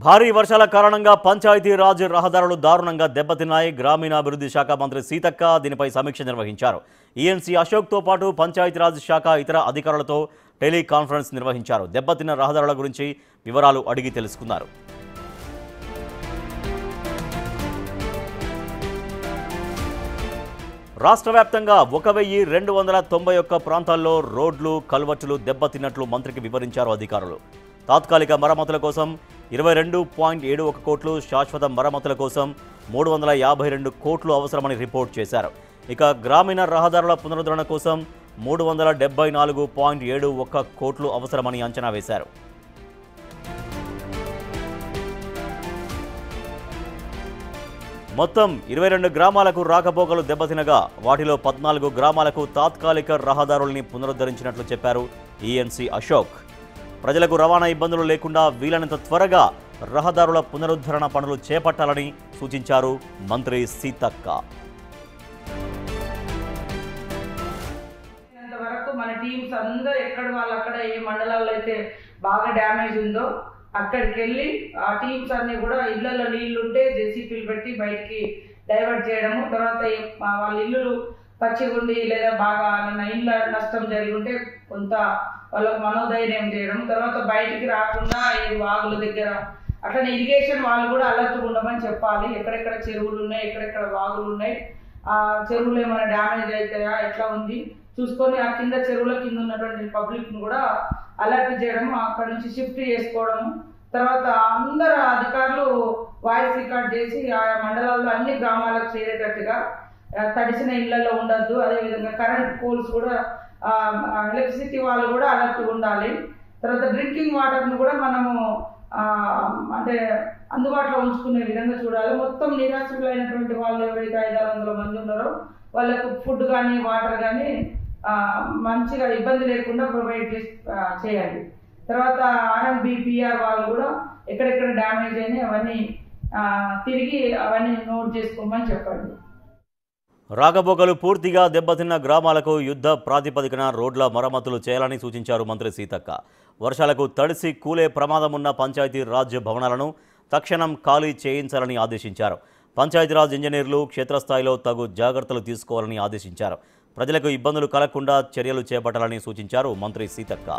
భారీ వర్షాల కారణంగా పంచాయతీరాజ్ రహదారులు దారుణంగా దెబ్బతిన్నాయి. గ్రామీణాభివృద్ధి శాఖ మంత్రి సీతక్క దీనిపై సమీక్ష నిర్వహించారు. ఈఎన్సీ అశోక్తో పాటు పంచాయతీరాజ్ శాఖ ఇతర అధికారులతో టెలికాన్ఫరెన్స్ నిర్వహించారు. దెబ్బతిన్న రహదారుల గురించి వివరాలు అడిగి తెలుసుకున్నారు. రాష్ట్ర వ్యాప్తంగా 1291 ప్రాంతాల్లో రోడ్లు, కల్వర్టులు దెబ్బతిన్నట్లు మంత్రికి వివరించారు అధికారులు. తాత్కాలిక మరమ్మతుల కోసం 22.71 కోట్లు, శాశ్వత మరమ్మతుల కోసం 352 కోట్లు అవసరమని రిపోర్ట్ చేశారు. ఇక గ్రామీణ రహదారుల పునరుద్ధరణ కోసం 374.71 కోట్లు అవసరమని అంచనా వేశారు. మొత్తం 22 గ్రామాలకు రాకపోకలు దెబ్బతినగా వాటిలో 14 గ్రామాలకు తాత్కాలిక రహదారుల్ని పునరుద్ధరించినట్లు చెప్పారు ఈఎన్సీ అశోక్. ప్రజలకు రవాణా ఇబ్బందులు లేకుండా వీలైనంత త్వరగా రహదారుల పునరుద్ధరణ పనులు చేపట్టాలని సూచించారు మంత్రి సీతక్క. ఇంతవరకు మన టీమ్స్ అందరూ ఎక్కడ వాళ్ళు అక్కడ ఏ మండలాల్లో అయితే బాగా డ్యామేజ్ ఉందో అక్కడికి వెళ్ళి ఆ టీమ్స్ అన్ని కూడా ఇళ్లలో నీళ్లు ఉంటే జేసీపీలు పెట్టి బయటికి డైవర్ట్ చేయడము, తర్వాత వాళ్ళ ఇల్లులు పచ్చిగుండి లేదా బాగా ఇళ్ళ నష్టం జరిగి ఉంటే కొంత వాళ్ళకు మనోధైర్యం చేయడం, తర్వాత బయటికి రాకుండా వాగుల దగ్గర అట్లనే ఇరిగేషన్ వాళ్ళు కూడా అలర్ట్గా ఉండమని చెప్పాలి. ఎక్కడెక్కడ చెరువులు ఉన్నాయి, ఎక్కడెక్కడ వాగులు ఉన్నాయి, ఆ చెరువులు ఏమైనా డ్యామేజ్ అవుతాయా ఎట్లా ఉంది చూసుకొని ఆ కింద చెరువుల కింద ఉన్నటువంటి పబ్లిక్ను కూడా అలర్ట్ చేయడం, అక్కడ నుంచి షిఫ్ట్ చేసుకోవడము. తర్వాత అందరు అధికారులు వాయిస్ రికార్డ్ చేసి ఆ మండలాల్లో అన్ని గ్రామాలకు చేరేటట్టుగా, తడిసిన ఇళ్లలో ఉండద్దు. అదేవిధంగా కరెంట్ పోల్స్ కూడా ఎలక్ట్రిసిటీ వాళ్ళు కూడా అలర్ట్గా ఉండాలి. తర్వాత డ్రింకింగ్ వాటర్ను కూడా మనము అంటే అందుబాటులో ఉంచుకునే విధంగా చూడాలి. మొత్తం నిరాశ్రులైనటువంటి వాళ్ళు ఎవరైతే 500 మంది ఉన్నారో వాళ్ళకు ఫుడ్ కానీ వాటర్ కానీ మంచిగా ఇబ్బంది లేకుండా ప్రొవైడ్ చేయాలి. తర్వాత ఆర్ఎంబిపిఆర్ వాళ్ళు కూడా ఎక్కడెక్కడ డ్యామేజ్ అయినాయి అవన్నీ తిరిగి అవన్నీ నోట్ చేసుకోమని చెప్పండి. రాకపోకలు పూర్తిగా దెబ్బతిన్న గ్రామాలకు యుద్ధ ప్రాతిపదికన రోడ్ల మరమ్మతులు చేయాలని సూచించారు మంత్రి సీతక్క. వర్షాలకు తడిసి కూలే ప్రమాదం ఉన్న పంచాయతీరాజ్ భవనాలను తక్షణం ఖాళీ చేయించాలని ఆదేశించారు. పంచాయతీరాజ్ ఇంజనీర్లు క్షేత్రస్థాయిలో తగు జాగ్రత్తలు తీసుకోవాలని ఆదేశించారు. ప్రజలకు ఇబ్బందులు కలగకుండా చర్యలు చేపట్టాలని సూచించారు మంత్రి సీతక్క.